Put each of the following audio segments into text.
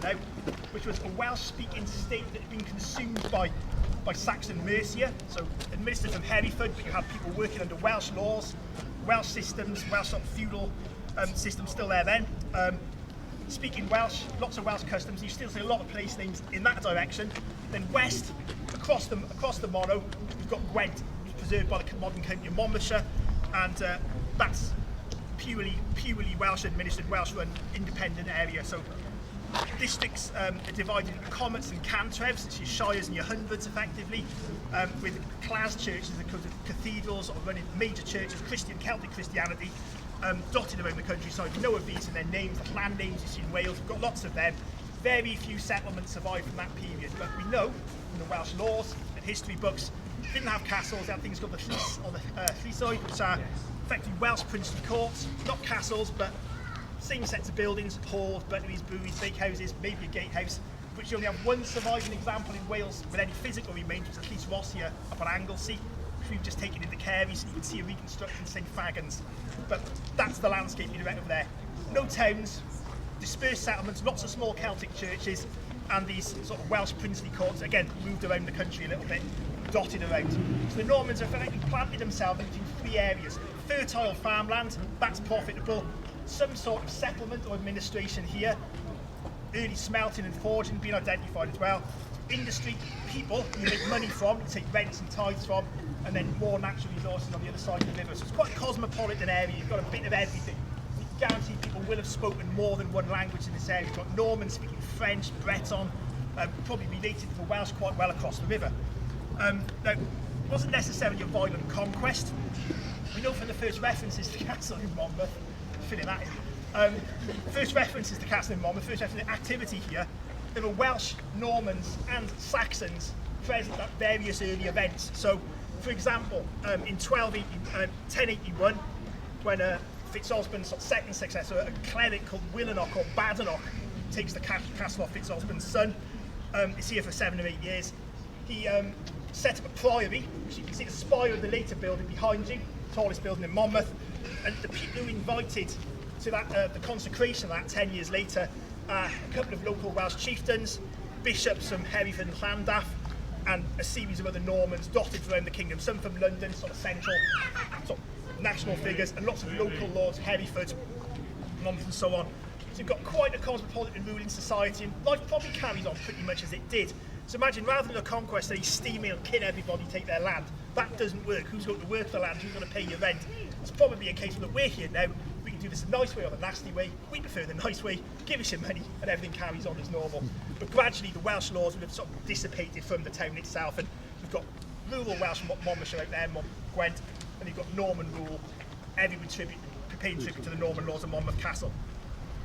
now, which was a Welsh-speaking state that had been consumed by Saxon Mercia, so administered from Hereford, but you had people working under Welsh laws, Welsh systems, Welsh sort of feudal system still there then. Speaking Welsh, lots of Welsh customs, you still see a lot of place names in that direction. Then west, across the Monnow, we've got Gwent, which is preserved by the modern county of Monmouthshire, and that's purely Welsh administered, Welsh run independent area. So districts are divided into commons and cantrevs, it's your shires and your hundreds effectively, with class churches and cathedrals or running major churches, Celtic Christianity, dotted around the countryside. We know of these and their names, the clan names you see in Wales, we've got lots of them. Very few settlements survived from that period, but we know from the Welsh laws and history books, didn't have castles, they had things called the Llys, or the Llysoedd, which are effectively Welsh princely courts, not castles, but same sets of buildings, halls, butteries, breweries, bakehouses, maybe a gatehouse, which you only have one surviving example in Wales with any physical remains, which is Llys Rossia up on Anglesey, which we've just taken into Carey, so you can see a reconstruction St Fagans. But that's the landscape you'd have over there. No towns, dispersed settlements, lots of small Celtic churches, and these sort of Welsh princely courts, again, moved around the country a little bit, dotted around. So the Normans have effectively planted themselves into three areas. Fertile farmland, that's profitable. Some sort of settlement or administration here. Early smelting and forging being identified as well. Industry, people you make money from, you take rents and tithes from, and then more natural resources on the other side of the river. So it's quite a cosmopolitan area, you've got a bit of everything. You guarantee people will have spoken more than one language in this area. You've got Normans speaking French, Breton, probably related to the Welsh quite well across the river. Now, it wasn't necessarily a violent conquest. We know from the first references to the castle in Monmouth, filling that in, first references to castle in Monmouth, first references to activity here, there were Welsh, Normans and Saxons present at various early events. So, for example, in 1081, when Fitzosbern's second successor, a cleric called Willenok or Badenoch, takes the castle off Fitzosbern's son, is here for 7 or 8 years. He set up a priory, which you can see the spire of the later building behind you, tallest building in Monmouth, and the people who invited to that the consecration of that 10 years later are a couple of local Welsh chieftains, bishops from Hereford and Llandaff, and a series of other Normans dotted around the kingdom, some from London, sort of central, sort of national figures, and lots of local lords, Hereford, Monmouth and so on. So you've got quite a cosmopolitan ruling society, and life probably carries on pretty much as it did. So imagine, rather than a conquest, they steaming, kill everybody, take their land. That doesn't work. Who's going to work the land? Who's going to pay your rent? It's probably a case that we're here now. We can do this the nice way or the nasty way. We prefer the nice way. Give us your money, and everything carries on as normal. But gradually, the Welsh laws would have sort of dissipated from the town itself, and we've got rural Welsh Monmouthshire out there, Gwent, and you've got Norman rule. Everyone paying tribute to the Norman laws of Monmouth Castle.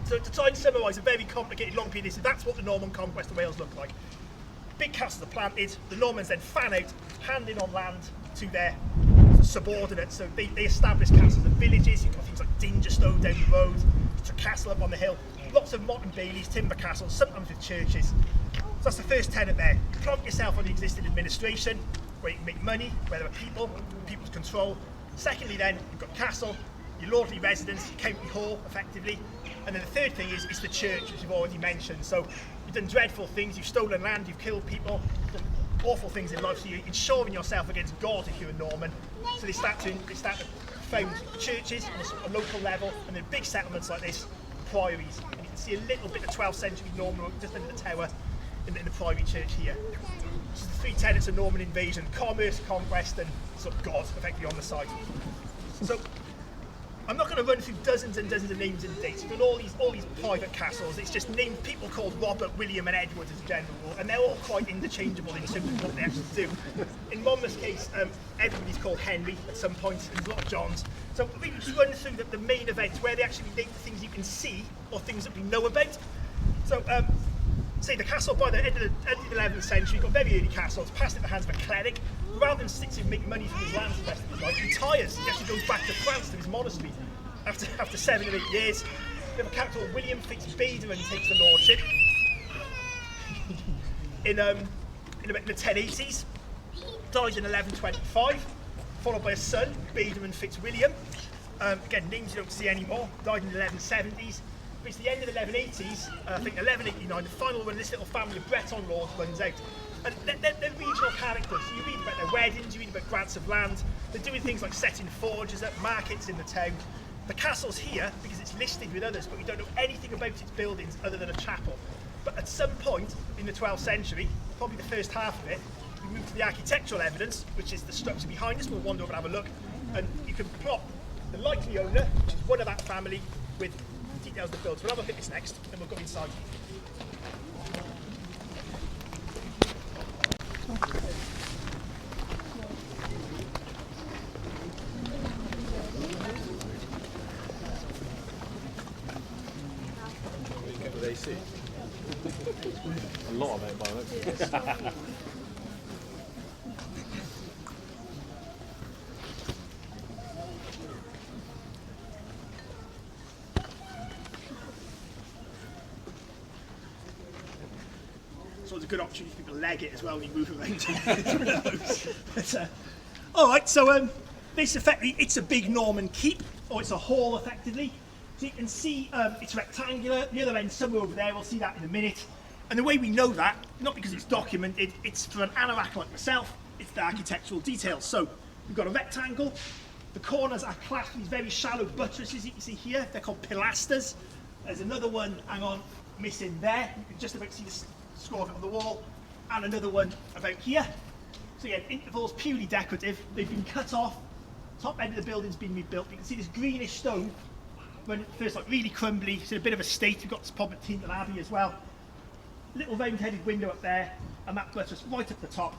So to try and summarise a very complicated long period, that's what the Norman conquest of Wales looked like. Big castles are planted, the Normans then fan out, handing on land to their subordinates. So they established castles and villages. You've got things like Dingerstow down the road, Castle up on the hill, lots of modern baileys, timber castles, sometimes with churches. So that's the first tenet there. Plonk yourself on the existing administration, where you can make money, where there are people's control. Secondly then, you've got castle, your lordly residence, your county hall, effectively. And then the third thing is the church, which we've already mentioned. So you've done dreadful things, you've stolen land, you've killed people, you've done awful things in life, so you're insuring yourself against God if you're a Norman. So they start to found churches on a local level, and then big settlements like this, priories. And you can see a little bit of 12th century Norman just under the tower in the priory church here. So the three tenets of Norman invasion: commerce, conquest, and sort of God effectively on the side. So I'm not going to run through dozens and dozens of names and dates. We've got all these private castles. It's just named people called Robert, William and Edward as a general rule, and they're all quite interchangeable in terms of what they actually do. In Monmouth's case, everybody's called Henry at some point, there's a lot of Johns. So we just run through the main events where they actually name the things you can see or things that we know about. So say the castle by the end of the 11th century, got very early castles, passed in the hands of a cleric. Rather than sit and make money from his lands the rest of his life, he retires. He actually goes back to France to his monastery after 7 or 8 years. We have a character called William Fitzbader, and he takes the lordship in the 1080s. Died in 1125, followed by a son, Bader and Fitzwilliam. Again, names you don't see anymore. Died in the 1170s. it's the end of the 1180s, I think 1189, the final one, this little family of Breton lords runs out. And they're regional characters. You read about their weddings, you read about grants of land. They're doing things like setting forges up, markets in the town. The castle's here because it's listed with others, but we don't know anything about its buildings other than a chapel. But at some point in the 12th century, probably the first half of it, we move to the architectural evidence, which is the structure behind us. We'll wander over and have a look. And you can plot the likely owner, which is one of that family, with details of the build. So we'll have a look at this next, and we'll go inside. AC. A lot of it, by the way. So it's a good opportunity for people to leg it as well when you move around. But, all right, so this effectively, it's a big Norman keep, or it's a hall effectively. So you can see it's rectangular, the other end somewhere over there, we'll see that in a minute. And the way we know that, not because it's documented, it's for an anorak like myself, it's the architectural details. So we've got a rectangle, the corners are clasped with these very shallow buttresses you can see here, they're called pilasters. There's another one, hang on, missing there, you can just about see the score on the wall, and another one about here. So again, intervals purely decorative, they've been cut off, top end of the building's been rebuilt, you can see this greenish stone, when it first like really crumbly, it's in a bit of a state. We've got this problem at Tynedal Abbey as well. Little round-headed window up there, and that buttress right up the top.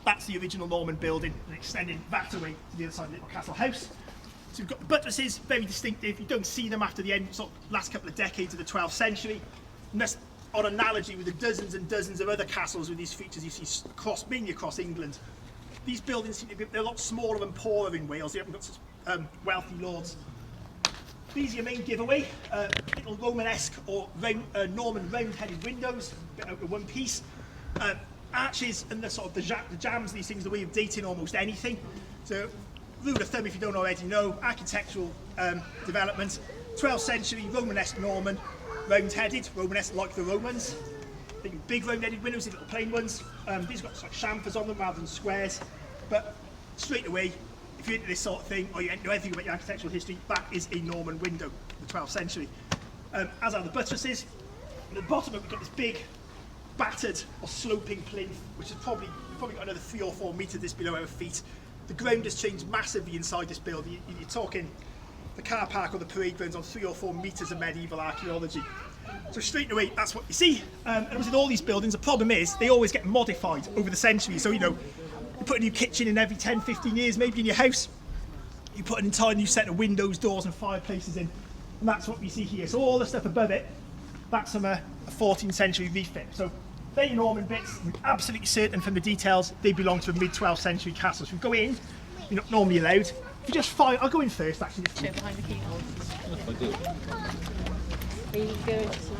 That's the original Norman building, and extending that away to the other side of the little castle house. So we've got the buttresses, very distinctive. You don't see them after the end, sort of last couple of decades of the 12th century. And that's on analogy with the dozens and dozens of other castles with these features you see across, mainly across England. These buildings seem to be, they're a lot smaller and poorer in Wales. They haven't got such wealthy lords. These are your main giveaway, little Romanesque or Norman round-headed windows, a bit out of one piece. Arches and the sort of the jambs, these things, the way of dating almost anything. So, rule of thumb, if you don't already know, architectural development, 12th century, Romanesque Norman, round-headed, Romanesque like the Romans. Think big round-headed windows, these little plain ones. These have got like chamfers on them rather than squares. But straight away, if you're into this sort of thing, or you know anything about your architectural history, that is a Norman window in the 12th century. As are the buttresses. And at the bottom, we've got this big, battered or sloping plinth, which is probably got another 3 or 4 metres this below our feet. The ground has changed massively inside this building. You're talking the car park or the parade grounds on 3 or 4 metres of medieval archaeology. So straight away, that's what you see. And with all these buildings, the problem is they always get modified over the centuries. So, you know, you put a new kitchen in every 10, 15 years, maybe in your house. You put an entire new set of windows, doors and fireplaces in. And that's what we see here. So all the stuff above it, that's from a 14th century refit. So they're your Norman bits. I'm absolutely certain from the details they belong to a mid-12th century castle. So if you go in, you're not normally allowed. If you just fire, I'll go in first actually. Show behind the keyhole. I do. Are you going to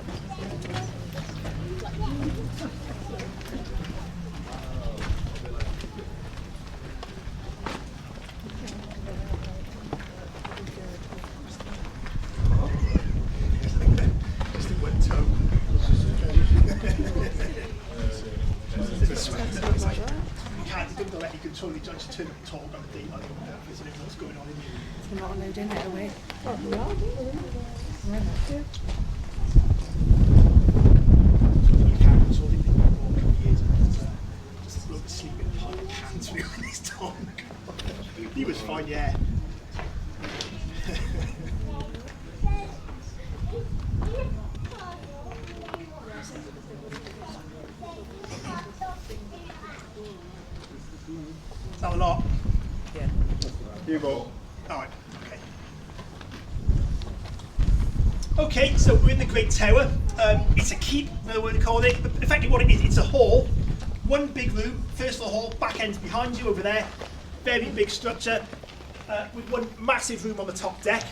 Don't let you control your judge turn up and talk on the daylight isn't it what's going on in here. It's not loading it away. You can't control it for a couple of years and just look sleeping behind the cans through his tongue. He was fine, yeah. Is that a lot? Yeah. You go. Alright, okay. Okay, so we're in the Great Tower. It's a keep, another word to call it. But effectively what it is, it's a hall. One big room, first floor hall, back end behind you over there. Very big structure, with one massive room on the top deck.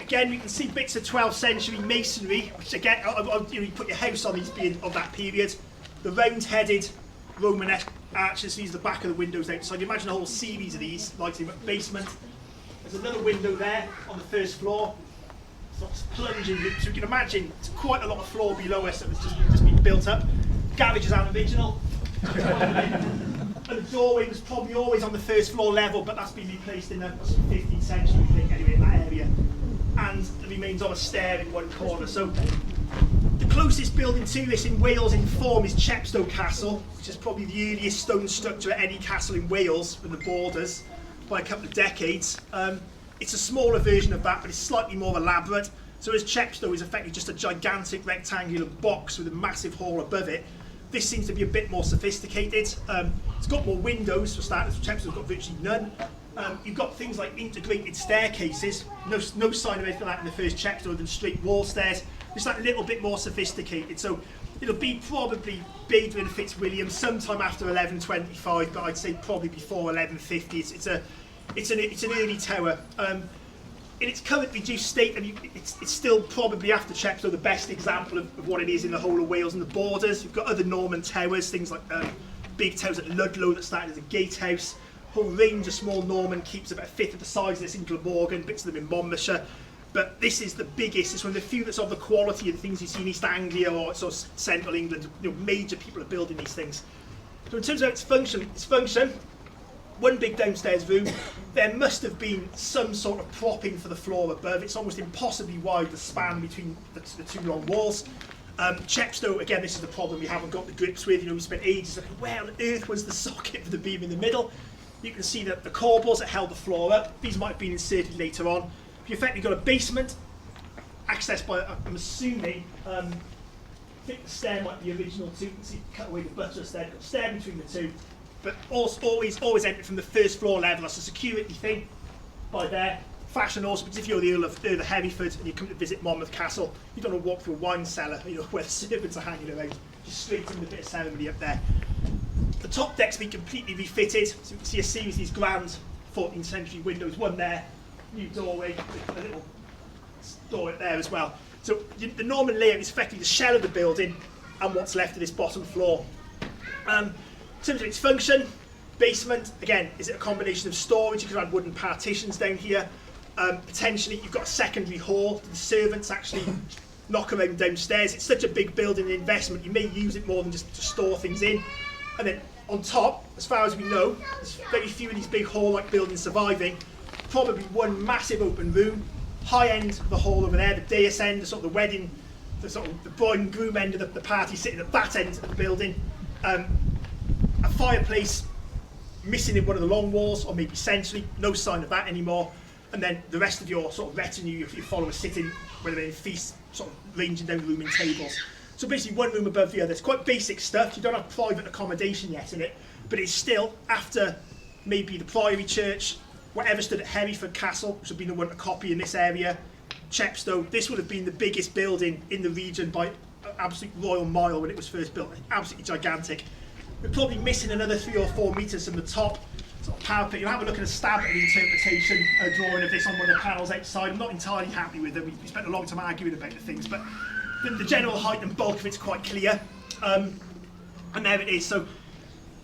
Again, we can see bits of 12th century masonry, which again, you put your house on these being of that period. The round-headed Romanesque arches, these are the back of the windows outside. You imagine a whole series of these, lighting up basement. There's another window there on the first floor. sort of plunging loop. So you can imagine it's quite a lot of floor below us that was just been built up. Garages aren't original. And the doorway was probably always on the first floor level, but that's been replaced in the 15th century, I think, anyway, in that area. And it remains on a stair in one corner. So the closest building to this in Wales in form is Chepstow Castle, which is probably the earliest stone structure at any castle in Wales with the borders by a couple of decades. It's a smaller version of that, but it's slightly more elaborate. So as Chepstow is effectively just a gigantic rectangular box with a massive hall above it, this seems to be a bit more sophisticated. It's got more windows for starters. Chepstow's got virtually none. You've got things like integrated staircases. No sign of anything like that in the first Chepstow other than straight wall stairs. It's like a little bit more sophisticated. So it'll be probably Bader and Fitzwilliam sometime after 1125, but I'd say probably before 1150. It's an early tower. In its current reduced state, I mean, it's still probably after Chepstow the best example of what it is in the whole of Wales and the borders. You've got other Norman towers, things like big towers at Ludlow that started as a gatehouse. Whole range of small Norman keeps about a fifth of the size of this in Glamorgan, bits of them in Monmouthshire. But this is the biggest. It's one of the few that's of the quality of the things you see in East Anglia or sort of central England. You know, major people are building these things. So in terms of its function, one big downstairs room. There must have been some sort of propping for the floor above. It's almost impossibly wide, the span between the two long walls. Chepstow, again, this is the problem we haven't got the grips with. You know, we spent ages looking, where on earth was the socket for the beam in the middle? You can see that the corbels that held the floor up, these might have been inserted later on. You effectively got a basement, accessed by, I'm assuming, I think the stair might be original too. You can see, cut away the buttress there, got a stair between the two. But always enter from the first floor level. That's a security thing by there. Fashion also, because if you're the Earl of Hereford and you come to visit Monmouth Castle, you don't want to walk through a wine cellar, you know, where the servants are hanging around. Just straight in the bit of ceremony up there. The top deck's been completely refitted, so you can see a series of these grand 14th century windows. One there, new doorway, a little door up there as well. So the Norman layout is effectively the shell of the building and what's left of this bottom floor. In terms of its function, basement, again, is it a combination of storage? You could add wooden partitions down here. Potentially, you've got a secondary hall. The servants actually knock around downstairs. It's such a big building and investment, you may use it more than just to store things in. And then on top, as far as we know, there's very few of these big hall-like buildings surviving. Probably one massive open room, high end of the hall over there, the dais end, the sort of the wedding, the sort of the bride and groom end of the party sitting at that end of the building. A fireplace missing in one of the long walls, or maybe centrally, no sign of that anymore. And then the rest of your sort of retinue, your followers sitting, whether they're in feast, sort of ranging down the room in tables. So basically one room above the other. It's quite basic stuff. You don't have private accommodation yet in it, but it's still, after maybe the Priory Church, whatever stood at Hereford Castle, which would have been the one to copy in this area, Chepstow, this would have been the biggest building in the region by an absolute royal mile when it was first built. Absolutely gigantic. We're probably missing another 3 or 4 metres from the top sort of parapet. You'll have a look at a stab at an interpretation drawing of this on one of the panels outside. I'm not entirely happy with them. We spent a long time arguing about the things, but the general height and bulk of it's quite clear. And there it is. So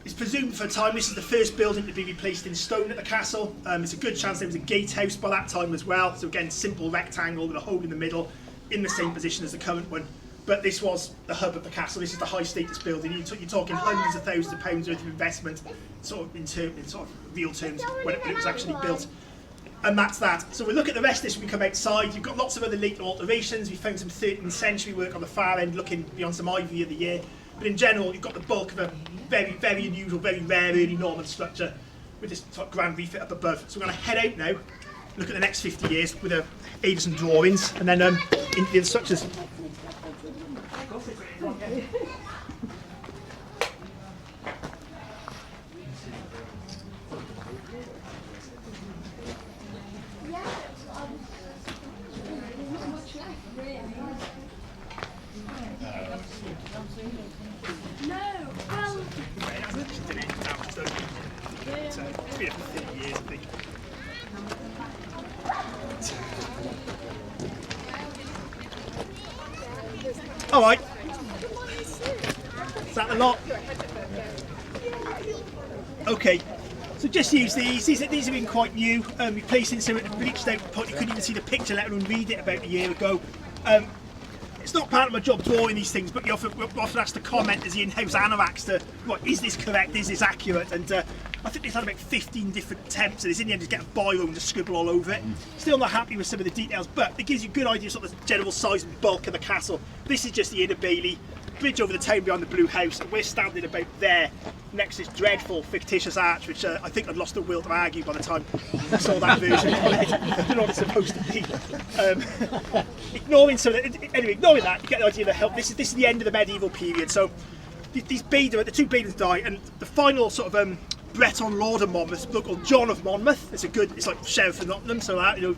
it's presumed for a time this is the first building to be replaced in stone at the castle. There's a good chance there was a gatehouse by that time as well. So again, simple rectangle with a hole in the middle, in the same position as the current one. But this was the hub of the castle. This is the high status building. You're talking hundreds of thousands of pounds worth of investment, sort of in sort of real terms, when it was actually built. And that's that. So we look at the rest of this when we come outside. You've got lots of other later alterations. We found some 13th century work on the far end, looking beyond some ivy of the year. But in general, you've got the bulk of a very, very unusual, very rare early Norman structure with this sort of grand refit up above. So we're going to head out now, look at the next 50 years with aid of some drawings, and then into the structures. All right. Is that a lot? Okay. So just use these. These have been quite new. We placed in some at the bleached out point. You couldn't even see the picture, let alone read it about a year ago. It's not part of my job drawing these things, but you often asked to comment as the in-house anoraks to, what, is this correct, is this accurate? And I think they've had about 15 different attempts at this. In the end, just get a biro and just scribble all over it. Still not happy with some of the details, but it gives you a good idea of sort of the general size and bulk of the castle. This is just the inner bailey, bridge over the town behind the blue house, and we're standing about there next to this dreadful fictitious arch, which I think I'd lost the will to argue by the time I saw that version of it. I don't know what it's supposed to be. Ignoring that, you get the idea of the help. This is the end of the medieval period. So these the two Badens die, and the final sort of Breton lord of Monmouth, look, called John of Monmouth. It's like Sheriff of Nottingham, so that, you know,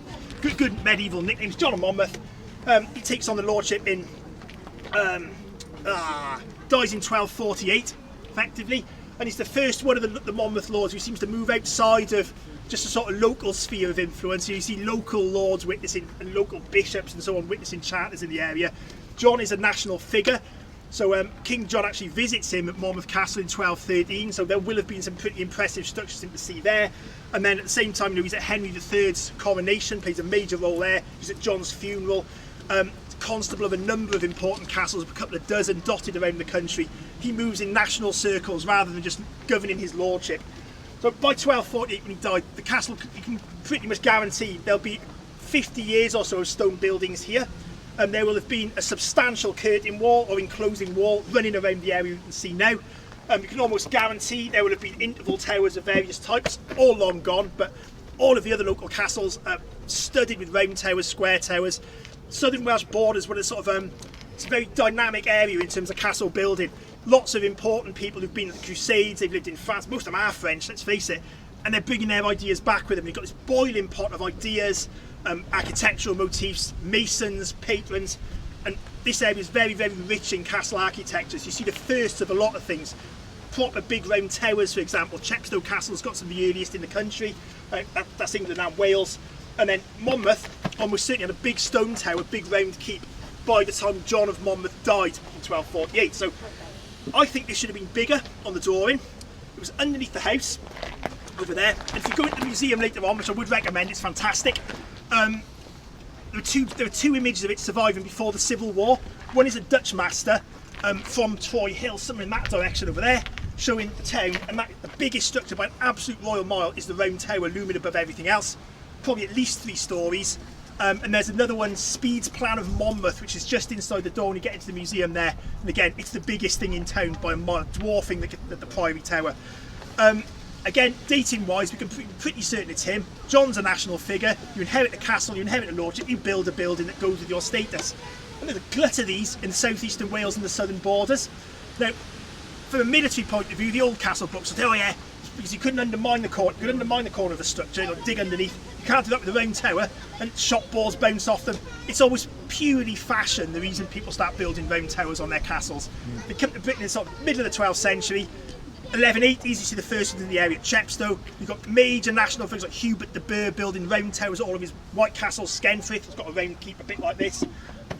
good medieval nicknames. John of Monmouth. He takes on the lordship in. Dies in 1248, effectively, and he's the first one of the Monmouth lords who seems to move outside of just a sort of local sphere of influence. So you see local lords witnessing and local bishops and so on witnessing charters in the area. John is a national figure, so King John actually visits him at Monmouth Castle in 1213, so there will have been some pretty impressive structures to see there. And then at the same time, you know, he's at Henry III's coronation, plays a major role there. He's at John's funeral. Constable of a number of important castles, a couple of dozen dotted around the country. He moves in national circles rather than just governing his lordship. So by 1248, when he died, the castle, you can pretty much guarantee there'll be 50 years or so of stone buildings here, and there will have been a substantial curtain wall or enclosing wall running around the area you can see now. You can almost guarantee there will have been interval towers of various types, all long gone, but all of the other local castles are studded with round towers, square towers. Southern Welsh borders were a sort of it's a very dynamic area in terms of castle building. Lots of important people who've been at the Crusades, they've lived in France, most of them are French, let's face it, and they're bringing their ideas back with them. You've got this boiling pot of ideas, architectural motifs, masons, patrons, and this area is very, very rich in castle architecture. So you see the first of a lot of things. Proper big round towers, for example. Chepstow Castle's got some of the earliest in the country, that's England and Wales. And then Monmouth almost certainly had a big stone tower, big round keep, by the time John of Monmouth died in 1248. So I think this should have been bigger on the drawing. It was underneath the house, over there. And if you go into the museum later on, which I would recommend, it's fantastic. There are two images of it surviving before the Civil War. One is a Dutch master from Troy Hill, somewhere in that direction over there, showing the town. And that, the biggest structure by an absolute royal mile is the round tower looming above everything else. Probably at least 3 stories. And there's another one, Speed's Plan of Monmouth, which is just inside the door when you get into the museum there. And again, it's the biggest thing in town by a mile, dwarfing the Priory Tower. Again, dating wise, we can be pretty certain it's him. John's a national figure. You inherit a castle, you inherit a lordship, you build a building that goes with your status. And there's a glut of these in southeastern Wales and the southern borders. Now, from a military point of view, the old castle books say, oh yeah, because you couldn't undermine the corner, of the structure, like dig underneath. You can't do that with the round tower, and shot balls bounce off them. It's always purely fashion, the reason people start building round towers on their castles. They come to Britain in the sort of middle of the 12th century. 1180s, you see the first one in the area at Chepstow. You've got major national figures like Hubert de Burgh building round towers at all of his White Castles. Skenfrith has got a round keep a bit like this.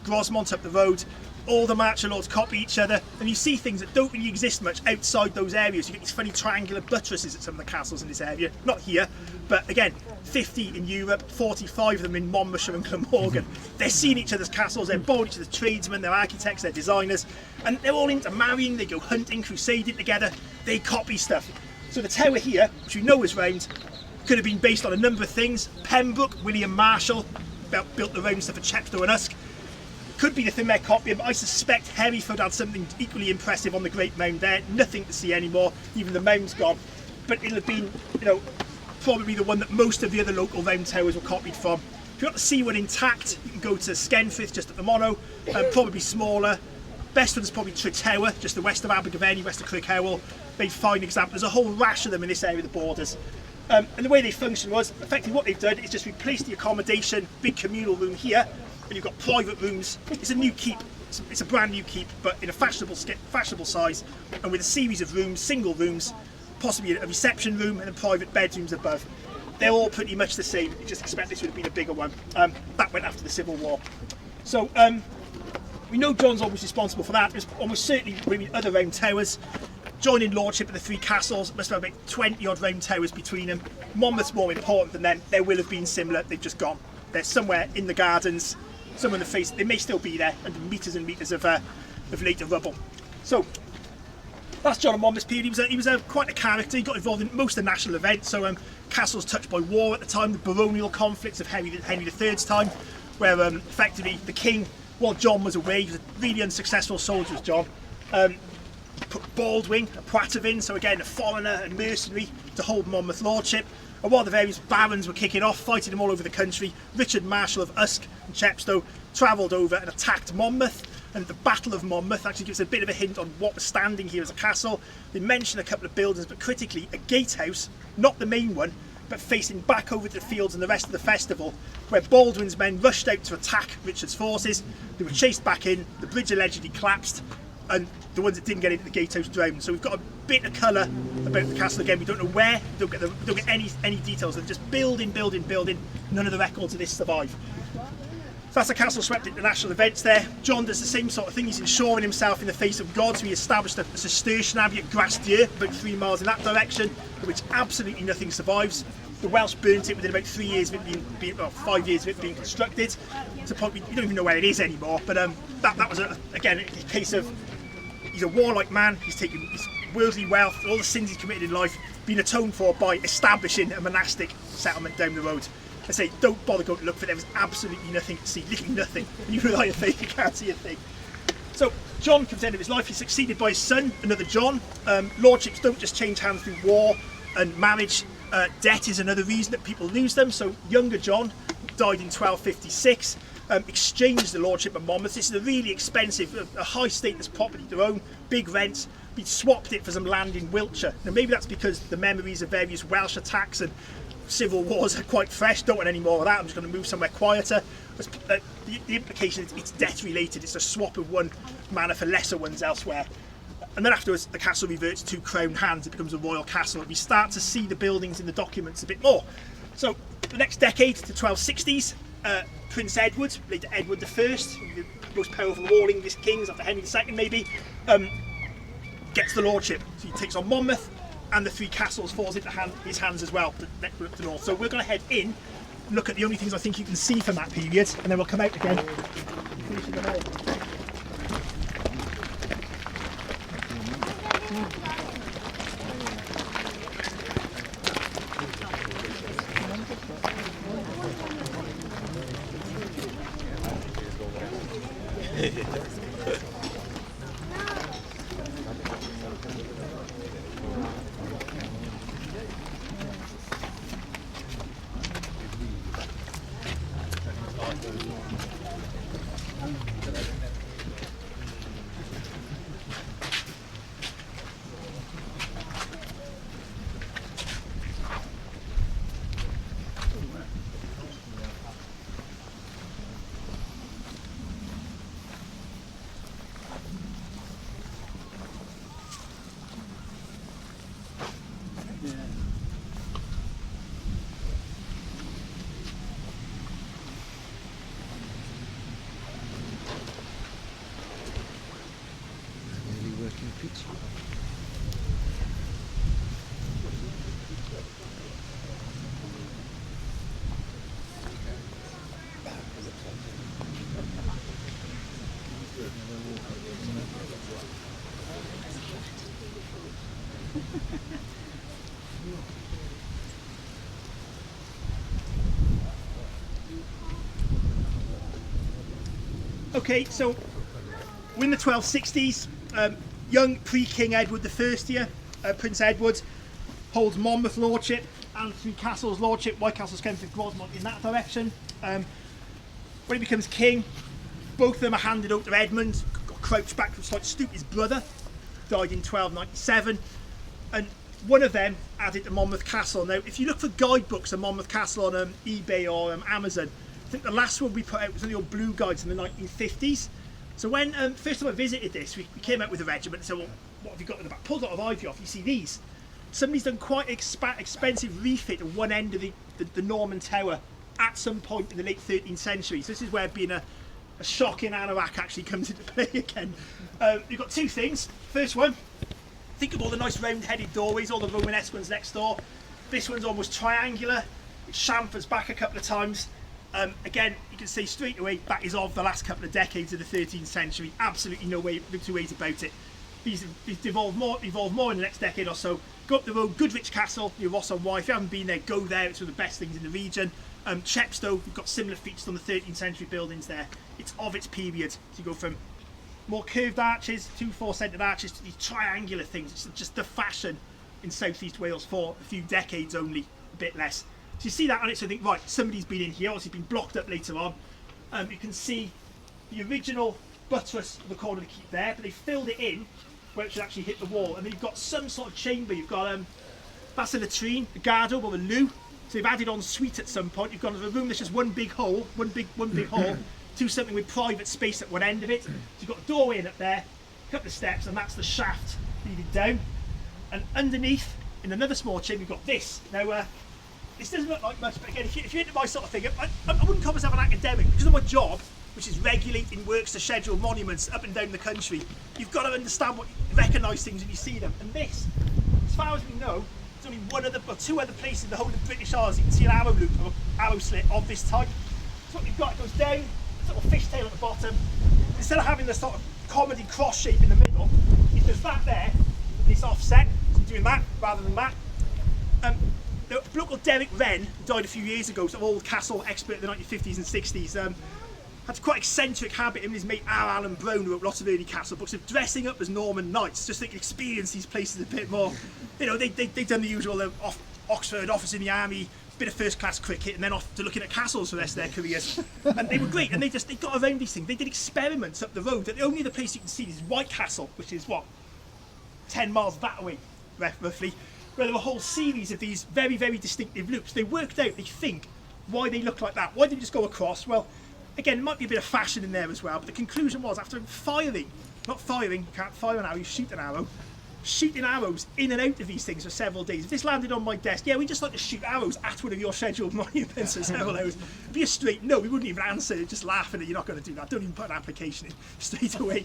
Grosmont up the road. All the marcher lords copy each other, and you see things that don't really exist much outside those areas. You get these funny triangular buttresses at some of the castles in this area. Not here, but again, 50 in Europe, 45 of them in Monmouthshire and Glamorgan. They're seeing each other's castles, they're born each other's tradesmen, they're architects, they're designers, and they're all into marrying, they go hunting, crusading together, they copy stuff. So the tower here, which we know is round, could have been based on a number of things. Pembroke, William Marshall, built the round stuff at Chepstow and Usk. Could be the thing they're copying, but I suspect Hereford had something equally impressive on the Great Mound there. Nothing to see anymore, even the mound's gone. But it'll have been, you know, probably the one that most of the other local round towers were copied from. If you want to see one intact, you can go to Skenfrith, just at the Mono, probably smaller. Best one's probably Tretower, just the west of Abergavenny, west of Crickhowell. Very fine example. There's a whole rash of them in this area of the borders. And the way they function was, effectively what they've done is just replace the accommodation, big communal room here, and you've got private rooms. It's a new keep, it's a brand new keep, but in a fashionable size, and with a series of rooms, single rooms, possibly a reception room and then private bedrooms above. They're all pretty much the same. You just expect this would have been a bigger one. That went after the Civil War. So we know John's always responsible for that. There's almost certainly maybe other round towers. joining lordship of the three castles, must have about 20 odd round towers between them. Monmouth's more important than them. There will have been similar, they've just gone. They're somewhere in the gardens, somewhere in the face. They may still be there, and metres of later rubble. So that's John of Monmouth's period. He was quite a character. He got involved in most of the national events. So castles touched by war at the time, the baronial conflicts of Henry III's time, where effectively the king, while John was away, he was a really unsuccessful soldier, was John. Put Baldwin, a Poitevin, so again a foreigner and mercenary, to hold Monmouth lordship. And while the various barons were kicking off, fighting them all over the country, Richard Marshal of Usk and Chepstow travelled over and attacked Monmouth. And the Battle of Monmouth actually gives a bit of a hint on what was standing here as a castle. They mention a couple of buildings, but critically a gatehouse, not the main one, but facing back over to the fields and the rest of the festival, where Baldwin's men rushed out to attack Richard's forces. They were chased back in, the bridge allegedly collapsed, and the ones that didn't get into the gatehouse drowned. So we've got a bit of colour about the castle again. We don't know where, don't get any details. They're just building. None of the records of this survive. So that's the castle swept into national events there. John does the same sort of thing. He's ensuring himself in the face of God. So he established a Cistercian abbey at Grastier, about 3 miles in that direction, in which absolutely nothing survives. The Welsh burnt it within about 3 years of it being 5 years of it being constructed. To a point we don't even know where it is anymore. But that was again a case of, he's a warlike man. He's taken his worldly wealth, all the sins he's committed in life, being atoned for by establishing a monastic settlement down the road. I say, don't bother going to look for it. There was absolutely nothing to see, literally nothing. When you rely on faith, you can't see a thing. So John comes to the end of his life. He's succeeded by his son, another John. Lordships don't just change hands through war and marriage. Debt is another reason that people lose them. So younger John died in 1256. Exchanged the lordship of Monmouth. This is a really expensive, a high status property to own, big rents. He swapped it for some land in Wiltshire. Now maybe that's because the memories of various Welsh attacks and civil wars are quite fresh. Don't want any more of that. I'm just going to move somewhere quieter. The implication is it's debt related. It's a swap of one manor for lesser ones elsewhere. And then afterwards the castle reverts to crown hands. It becomes a royal castle. We start to see the buildings in the documents a bit more. So the next decade, to 1260s, Prince Edward, later Edward I, the most powerful of all English kings after Henry II maybe, gets the lordship. So he takes on Monmouth, and the three castles falls into his hands as well, up to north. So we're going to head in, look at the only things I think you can see from that period, and then we'll come out again. Finishing the whole. Okay, so we're in the 1260s. Young pre-King Edward I here, Prince Edward, holds Monmouth lordship and Three Castles lordship. White Castle's came to Grosmont in that direction. When he becomes king, both of them are handed over to Edmund, got crouched back to slight stoop. His brother died in 1297, and one of them added to Monmouth Castle. Now, if you look for guidebooks on Monmouth Castle on eBay or Amazon, I think the last one we put out was one of the old blue guides in the 1950s. So when first time I visited this, we came out with a regiment and said, well, what have you got in the back? Pulled a lot of ivy off. You see these. Somebody's done quite expensive refit of one end of the Norman Tower at some point in the late 13th century. So this is where being a shocking anorak actually comes into play again. You've got two things. First one, think of all the nice round-headed doorways, all the Romanesque ones next door. This one's almost triangular. It chamfers back a couple of times. Again, you can see straight away that is of the last couple of decades of the 13th century. Absolutely no two ways about it. These evolved more in the next decade or so. Go up the road, Goodrich Castle, near Ross on Wye. If you haven't been there, go there. It's one of the best things in the region. Chepstow, you've got similar features on the 13th century buildings there. It's of its period. So you go from more curved arches, 2 4-centred arches, to these triangular things. It's just the fashion in South East Wales for a few decades only, a bit less. So you see that on it, so you think, right, somebody's been in here, obviously been blocked up later on. You can see the original buttress of the corner of the keep there, but they filled it in where it should actually hit the wall. And then you've got some sort of chamber. You've got that's a latrine, a garden or a loo. So they've added on suite at some point. You've got a room that's just one big hole, one big hall, to something with private space at one end of it. So you've got a doorway in up there, a couple of steps, and that's the shaft leading down. And underneath, in another small chamber, you've got this. Now, this doesn't look like much, but again, if you're into my sort of thing, I wouldn't call myself an academic, because of my job, which is regulating works to schedule monuments up and down the country. You've got to understand recognise things when you see them. And this, as far as we know, there's only one other or two other places in the whole of the British Isles you can see an arrow loop or arrow slit of this type. So what you've got, it goes down, a little fishtail at the bottom. Instead of having the sort of comedy cross shape in the middle, it does that there, and it's offset. So you're doing that rather than that. The bloke called Derek Wren, who died a few years ago, sort of old castle expert in the 1950s and 60s, had a quite eccentric habit. Him and his mate Alan Brown, who wrote lots of early castle books, of dressing up as Norman knights, just so they could experience these places a bit more. You know, they'd done the usual Oxford, office in the army, bit of first-class cricket, and then off to looking at castles for the rest of their careers. And they were great, and they got around these things. They did experiments up the road. The only other place you can see is White Castle, which is, 10 miles that way, roughly, where there were a whole series of these very, very distinctive loops. They worked out, they think, why they look like that. Why did they just go across? Well, again, it might be a bit of fashion in there as well, but the conclusion was, after firing, not firing, you can't fire an arrow, you shoot an arrow, shooting arrows in and out of these things for several days. If this landed on my desk, yeah, we just like to shoot arrows at one of your scheduled monuments for several hours. Be a straight no, we wouldn't even answer, just laughing at you're not going to do that. Don't even put an application in straight away.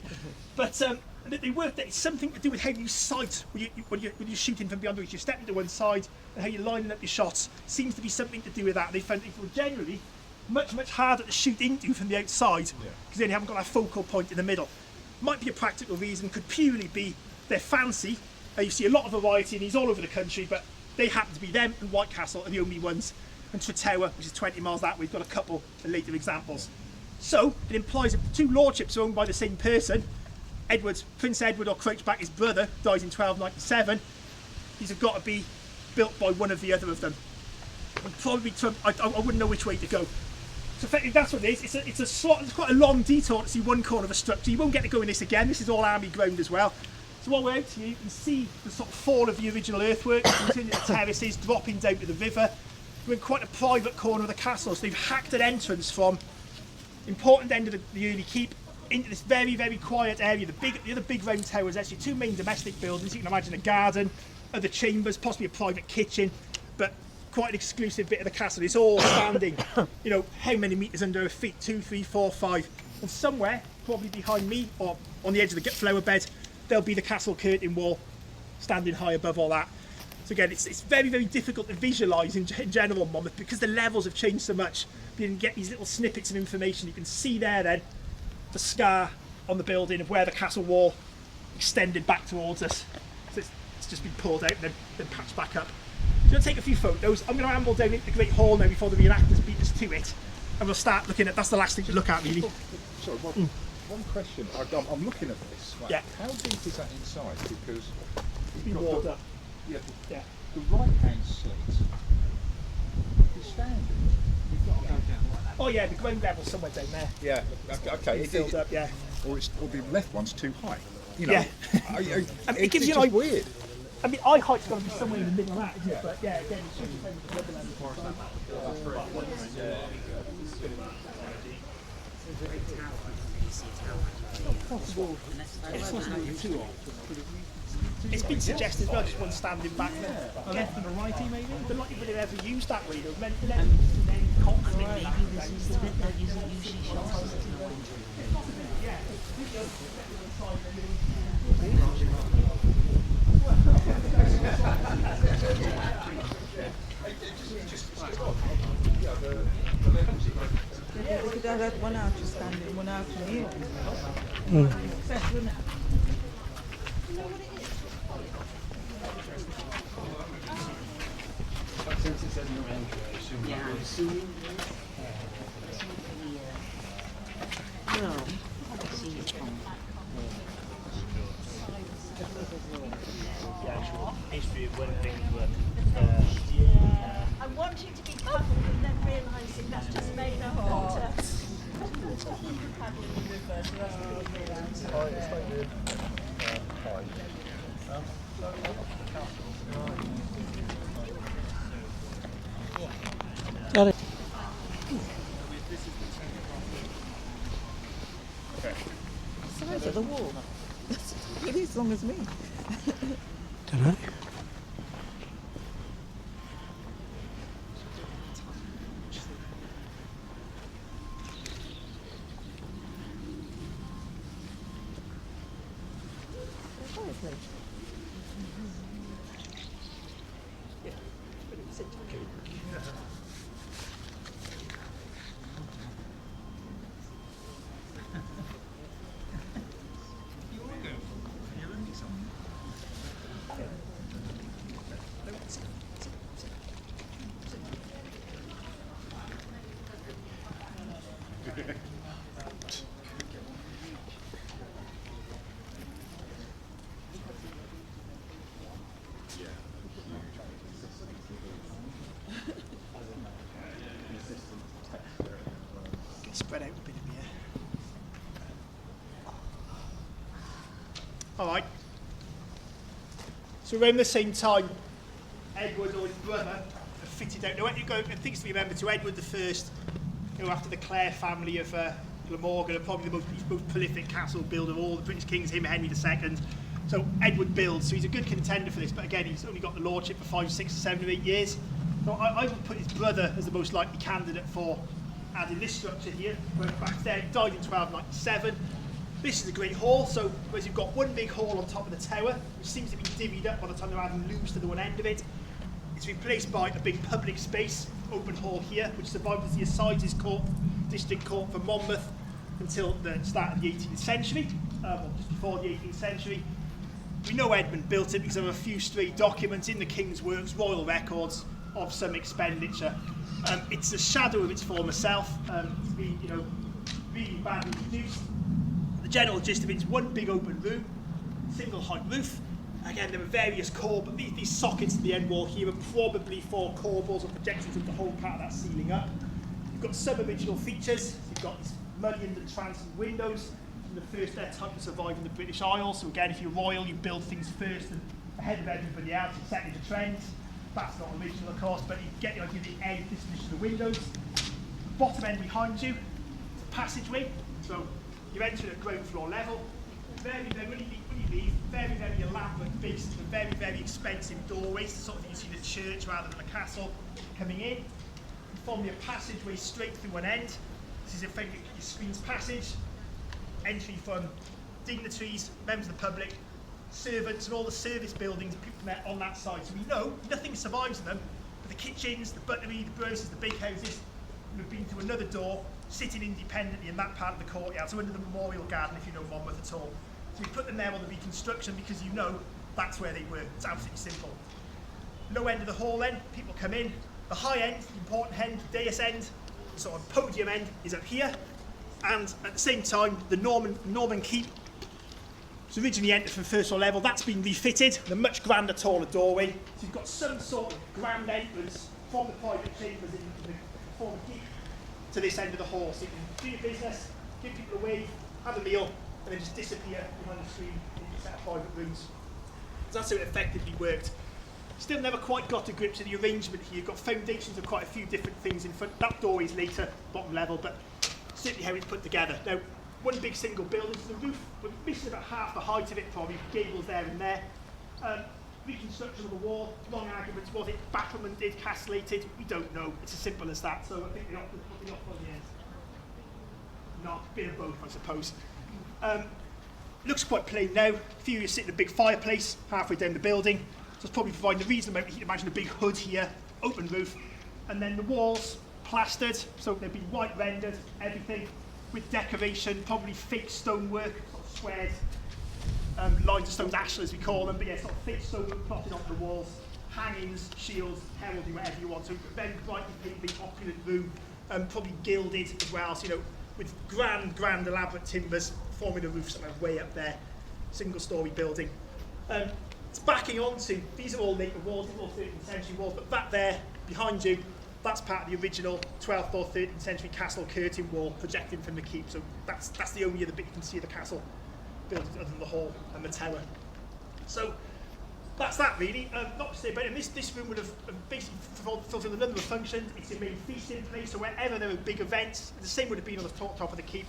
But they worked that it's something to do with how you sight when you're shooting from beyond, which you step to one side, and how you're lining up your shots. Seems to be something to do with that. They found it were generally much harder to shoot into from the outside, because then you haven't got that focal point in the middle. Might be a practical reason, could purely be their fancy. You see a lot of variety in these all over the country, but they happen to be them and White Castle are the only ones. And Tretower, which is 20 miles that way, we've got a couple of later examples. So it implies that the two lordships are owned by the same person. Prince Edward or Crouchback, his brother, dies in 1297. These have got to be built by one of the other of them. And probably I wouldn't know which way to go. So effectively that's what it is. It's quite a long detour to see one corner of a structure. You won't get to go in this again. This is all army ground as well. So while we're out here, you can see the sort of fall of the original earthwork, continuing the terraces, dropping down to the river. We're in quite a private corner of the castle, so they've hacked an entrance from important end of the early keep into this very, very quiet area. The other big round tower is actually two main domestic buildings. You can imagine a garden, other chambers, possibly a private kitchen, but quite an exclusive bit of the castle. It's all standing, you know, how many metres under our feet? 2, 3, 4, 5. And somewhere, probably behind me or on the edge of the flower bed, there'll be the castle curtain wall standing high above all that. So again, it's very, very difficult to visualise in general Monmouth because the levels have changed so much. You can get these little snippets of information. You can see there then the scar on the building of where the castle wall extended back towards us. So it's just been pulled out and then patched back up. So we'll take a few photos. I'm going to amble down into the Great Hall now before the reenactors beat us to it. And we'll start looking at, that's the last thing to look at really. Sorry, one question. I'm looking at this. Right. Yeah. How deep is that inside? Because It's been walled up. Yeah. Yeah. The right-hand slit is standard. You've got to go down like that. Oh yeah, the ground level's somewhere down there. Yeah. Okay. It's filled up, yeah. Or the left one's too high. You know. Yeah. I mean, it gives it's you just like weird. I mean, eye height's got to be somewhere in the middle of that, isn't it? But yeah, again, it should be the same with the rubber level. It's been suggested as well, just one standing back there. A left and a righty maybe? But not even ever used that way. They were meant to then constantly Yeah, we could have had one out to standing, one out to kneel. Best, wouldn't it? No. The actual history of when things were. I wanted to be covered and then realising that's just made of water. Size of the wall. That's really as long as me. Don't know. Spread out a bit in here. All right. So around the same time, Edward or his brother have fitted out. Now, when you go, and things to remember to Edward I, after the Clare family of Glamorgan, are probably the most prolific castle builder of all the British kings, him, Henry II. So Edward builds, so he's a good contender for this, but again, he's only got the lordship for 5, 6, 7 or 8 years. So I would put his brother as the most likely candidate for adding this structure here. Went back there, died in 1297. This is a great hall, so whereas you've got one big hall on top of the tower, which seems to be divvied up by the time they're adding looms to the one end of it. It's replaced by a big public space, open hall here, which survived as the Assizes Court, District Court for Monmouth until the start of the 18th century, or just before the 18th century. We know Edmund built it because of a few stray documents in the King's Works, royal records of some expenditure. It's a shadow of its former self. It's been, really badly reduced. The general gist of it is one big open room, single height roof. Again, there are various but these sockets to the end wall here are probably for corbels or projections of the whole part of that ceiling up. You've got some original features. You've got these mullioned and transient windows from the first their type to survive in the British Isles. So again, if you're royal, you build things first and ahead of everybody else. It's setting the trends. That's not original, of course, but you get the idea of the end disposition of the windows. Bottom end behind you, it's a passageway. So you're entering at ground floor level. When you leave, very, very elaborate bases and very, very expensive doorways, the sort of thing you see in the church rather than the castle coming in. And forming a passageway straight through one end. This is effectively your Queen's Passage. Entry from dignitaries, members of the public, servants, and all the service buildings and people met on that side. So we know nothing survives in them, but the kitchens, the buttery, the brewers, the bakehouses have been to another door, sitting independently in that part of the courtyard, so under the memorial garden if you know Monmouth at all. So we put them there on the reconstruction because you know that's where they were. It's absolutely simple. Low end of the hall then, people come in. The high end, the important end, the dais end, the sort of podium end is up here. And at the same time, the Norman keep. So originally entered from first floor level, that's been refitted with a much grander, taller doorway. So you've got some sort of grand entrance from the private chambers in the former keep to this end of the hall. So you can do your business, give people a wave, have a meal, and then just disappear behind the screen into a set of private rooms. So that's how it effectively worked. Still never quite got to grips with the arrangement here. You've got foundations of quite a few different things in front. That doorway is later, bottom level, but certainly how it's put together. Now, one big single building to the roof, we're missing about half the height of it probably, gables there and there. Reconstruction of the wall, long arguments, was it battlemented, castellated? We don't know, it's as simple as that, so I think they're not on the end. Not a bit of both, I suppose. Looks quite plain now. A few of you sit in a big fireplace halfway down the building, so it's probably providing a reasonable amount of heat. Imagine a big hood here, open roof, And then the walls plastered, so they've been white rendered, everything with decoration, probably fake stonework, sort of squared lines of stones, ashlars we call them, but yeah, sort of fake stonework plotted onto the walls, hangings, shields, heraldry, whatever you want. So a very brightly painted, opulent room, probably gilded as well, so, you know, with grand elaborate timbers forming a roof somewhere way up there, single-storey building. It's backing onto, these are all native walls, these are all 13th century walls, but back there, behind you, that's part of the original 12th or 13th century castle curtain wall projecting from the keep. So that's the only other bit you can see of the castle built other than the hall and the tower. So that's that really. Not to say about it, this room would have basically fulfilled a number of functions. It's a main feasting place, so wherever there were big events, the same would have been on the top of the keep.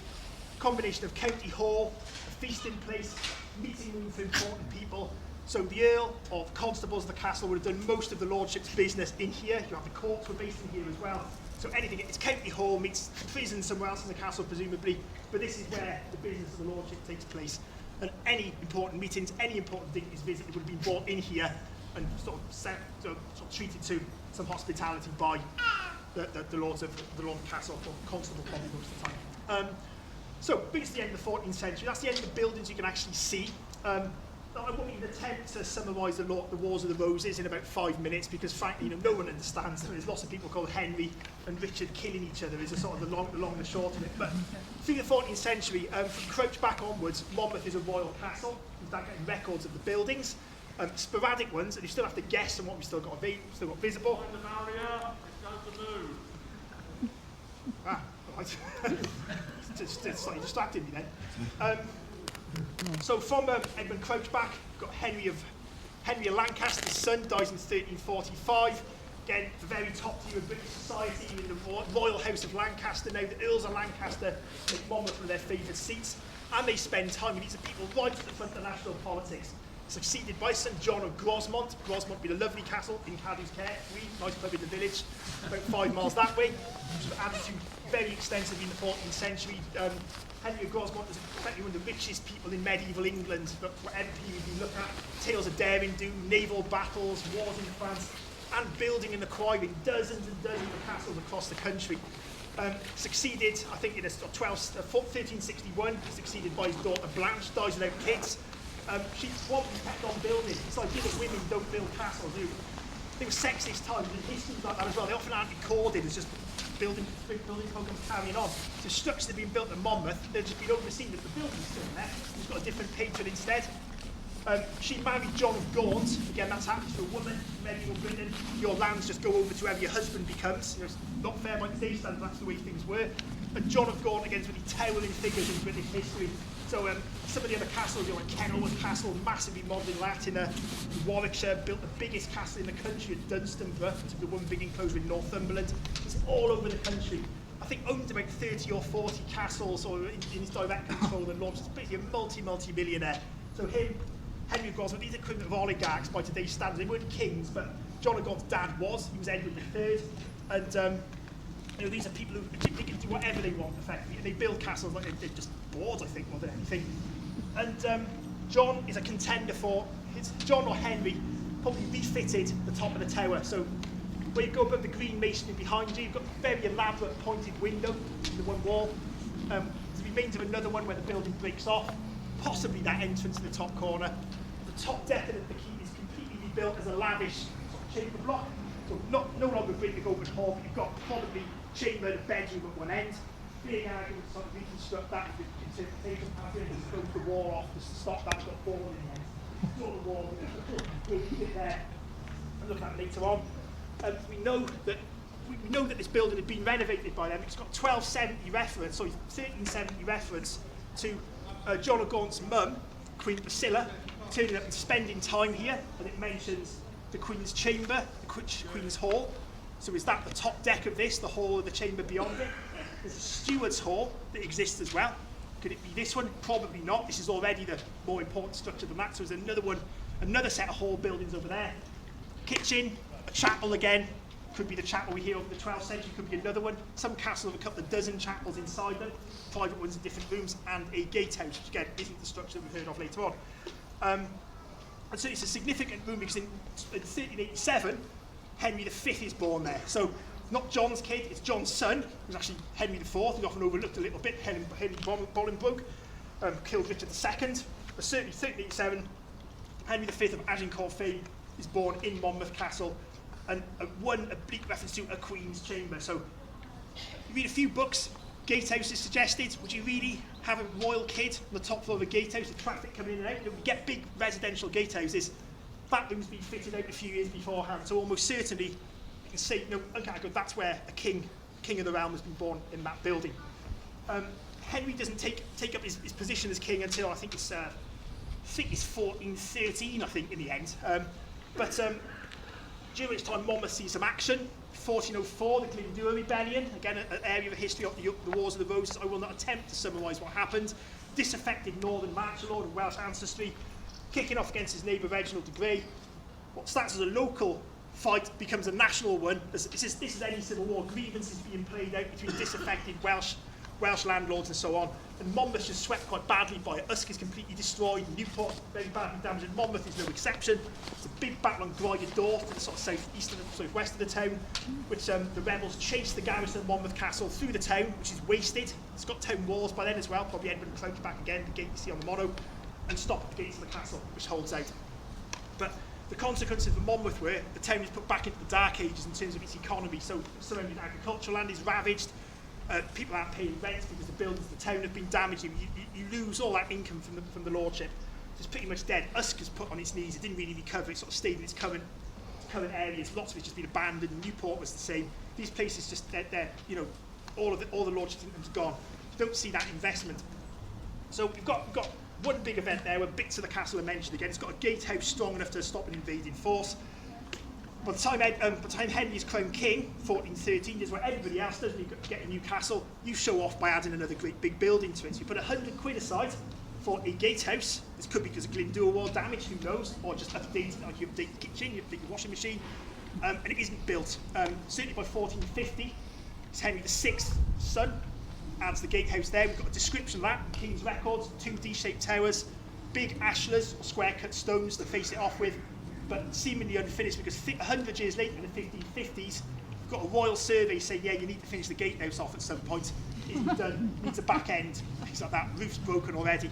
Combination of county hall, a feasting place, meeting room for important people. So the Earl or the constables of the castle would have done most of the lordship's business in here. You have the courts were based in here as well. So anything, it's county hall meets prison somewhere else in the castle presumably, but this is where the business of the lordship takes place. And any important meetings, any important dignitaries visited would have been brought in here and sort of treated to some hospitality by the lords of the Lord Castle, or constable probably most of the time. So brings us to the end of the 14th century. That's the end of the buildings you can actually see. I won't even attempt to summarise the Wars of the Roses in about 5 minutes because frankly, you know, no one understands them. There's lots of people called Henry and Richard killing each other is a sort of the long and the short of it. But through the 14th century, from Crouch back onwards, Monmouth is a royal castle. You start getting records of the buildings, sporadic ones, and you still have to guess on what we've still got visible. Find the barrier, it's going to move. Ah, right. It's slightly distracted me then. So from Edmund Crouch back, we've got Henry of Lancaster's son, dies in 1345. Again, the very top tier of British society in the Royal House of Lancaster. Now the Earls of Lancaster make Monmouth one of their favourite seats, and they spend time with these people right at the front of national politics. Succeeded by St John of Grosmont. Grosmont being a lovely castle in Cadw's Care, nice pub in the village, about 5 miles that way, which was added to very extensively in the 14th century. Henry of Grosmont was effectively one of the richest people in medieval England, but whatever period you look at, tales of daring do, naval battles, wars in France, and building and acquiring dozens and dozens of castles across the country. Succeeded, I think, in 1361, succeeded by his daughter Blanche, dies without kids. She probably kept on building. It's like that women don't build castles, do. There were sexist times and histories like that as well. They often aren't recorded as just building programs carrying on. So structures have been built at Monmouth, they've just been overseen that the building's still there. He's got a different patron instead. She married John of Gaunt. Again, that's happened to a woman in medieval Britain. Your lands just go over to whoever your husband becomes. You know, it's not fair by today's standards, that's the way things were. And John of Gaunt, again, is really towering figures in British history. So some of the other castles, you know, like Kenilworth Castle, massively modern in Latina. Warwickshire built the biggest castle in the country at Dunstanburgh, took the one big enclosure in Northumberland. It's all over the country. I think owned about 30 or 40 castles or in his direct control and launched. He's basically a multi-millionaire. So him, Henry of Grosmont, these are equivalent of oligarchs by today's standards. They weren't kings, but John of Gaunt's dad was. He was Edward III. And you know, these are people who they can do whatever they want, effectively. They build castles like they're just bored, I think, more than anything. And John is a contender for, John or Henry probably refitted the top of the tower. So where you go above the green masonry behind you, you've got a very elaborate pointed window in the one wall. There's the remains of another one where the building breaks off, possibly that entrance in the top corner. The top decadent of the keep is completely rebuilt as a lavish sort of chamber block. So no longer a great big open hall, but you've got probably chamber and a bedroom at one end. Big argument to sort of reconstruct that with the interpretation pattern and close the wall off to stop that got fallen in the end. Sort of wall, we'll keep it there and look at it later on. We know that this building had been renovated by them. It's got 1370 reference to John of Gaunt's mum, Queen Priscilla, turning up and spending time here, and it mentions the Queen's chamber, the Queen's hall. So is that the top deck of this, the hall or the chamber beyond it? There's a steward's hall that exists as well. Could it be this one? Probably not. This is already the more important structure than that. So there's another one, another set of hall buildings over there. Kitchen, a chapel again. Could be the chapel we hear over the 12th century, could be another one. Some castles have a couple of dozen chapels inside them, private ones in different rooms, and a gatehouse, which again isn't the structure that we've heard of later on. And so it's a significant room because in 1387, Henry V is born there. So not John's kid, it's John's son, who's actually Henry IV, who's often overlooked a little bit. Henry Bolingbroke killed Richard II. But certainly 1387, Henry V of Agincourt fame is born in Monmouth Castle, and one oblique reference to a Queen's chamber. So you read a few books, gatehouse is suggested. Would you really have a royal kid on the top floor of a gatehouse, the traffic coming in and out? You get big residential gatehouses. That room's been fitted out a few years beforehand, so almost certainly you can say, no, that's where a king of the realm has been born, in that building. Henry doesn't take up his position as king until I think it's 1413, I think, in the end. But during which time Monmouth sees some action. 1404, the Glyndŵr Rebellion, again an area of history of the Wars of the Roses. I will not attempt to summarise what happened. Disaffected northern martial lord of Welsh ancestry, kicking off against his neighbour Reginald de Grey. What starts as a local fight becomes a national one. This is any civil war. Grievances being played out between disaffected Welsh landlords and so on. And Monmouth's just swept quite badly by it. Usk is completely destroyed. Newport very badly damaged. And Monmouth is no exception. It's a big battle on Gwydir Dorf, to the sort of southwest of the town, which the rebels chase the garrison of Monmouth Castle through the town, which is wasted. It's got town walls by then as well. Probably Edward and Crouch back again, the gate you see on the mono, and stop at the gates of the castle, which holds out. But the consequences for Monmouth were the town is put back into the Dark Ages in terms of its economy. So surrounding agricultural land is ravaged. People aren't paying rent because the buildings of the town have been damaged. You lose all that income from the lordship. So it's pretty much dead. Usk is put on its knees. It didn't really recover. It sort of stayed in its current areas. Lots of it's just been abandoned. Newport was the same. These places just they're all the lordship's income's gone. You don't see that investment. So we've got one big event there where bits of the castle are mentioned again. It's got a gatehouse strong enough to stop an invading force. By the time Henry is crowned king, 1413, is where everybody else does. When you get a new castle, you show off by adding another great big building to it. So you put £100 aside for a gatehouse. This could be because of Glyndŵr war damage, who knows, or just updated, like you update the kitchen, you update your washing machine, and it isn't built. Certainly by 1450, it's Henry VI's son, adds the gatehouse there. We've got a description of that in King's Records, 2 D-shaped towers, big ashlars, or square-cut stones to face it off with, but seemingly unfinished because 100 years later, in the 1550s, we've got a royal survey saying, yeah, you need to finish the gatehouse off at some point. It isn't done, needs a back end, things like that, roof's broken already.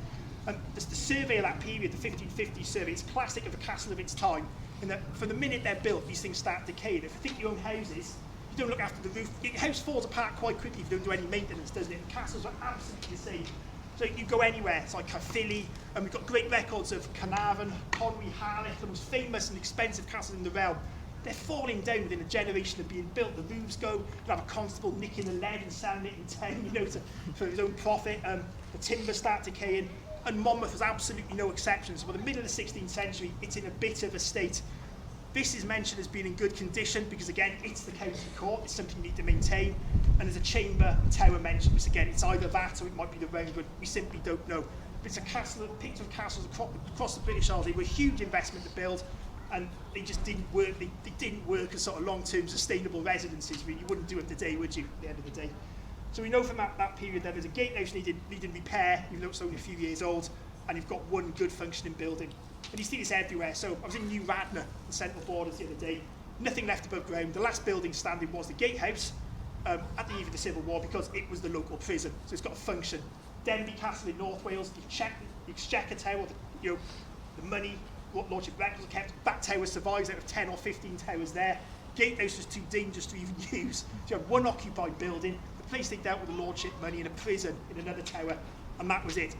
And the survey of that period, the 1550s survey, it's classic of a castle of its time, in that from the minute they're built, these things start decaying. If you think you own houses, you don't look after the roof, your house falls apart quite quickly if you don't do any maintenance, doesn't it? The castles are absolutely the same. So you go anywhere, it's like Caerphilly, and we've got great records of Carnarvon, Conwy, Harlech, the most famous and expensive castles in the realm. They're falling down within a generation of being built. The roofs go, you have a constable nicking the lead and selling it in town, for his own profit. The timber start decaying, and Monmouth was absolutely no exception. So by the middle of the 16th century, it's in a bit of a state. This is mentioned as being in good condition because, again, it's the county court. It's something you need to maintain. And there's a chamber, a tower mentioned, which, again, it's either that or it might be the Roundwood. We simply don't know. But it's a castle, a picture of castles across the British Isles. They were a huge investment to build, and they just didn't work. They didn't work as sort of long-term sustainable residences. Really, you wouldn't do it today, would you, at the end of the day? So we know from that period that there's a gatehouse needing repair, even though it's only a few years old, and you've got one good functioning building. And you see this everywhere. So I was in New Radnor, the Central Borders, the other day. Nothing left above ground. The last building standing was the gatehouse at the eve of the Civil War because it was the local prison. So it's got a function. Denby Castle in North Wales, the Exchequer Tower, the money, what lordship records are kept. That tower survives out of 10 or 15 towers there. Gatehouse was too dangerous to even use. So you had one occupied building, the place they dealt with the lordship money, in a prison in another tower, and that was it.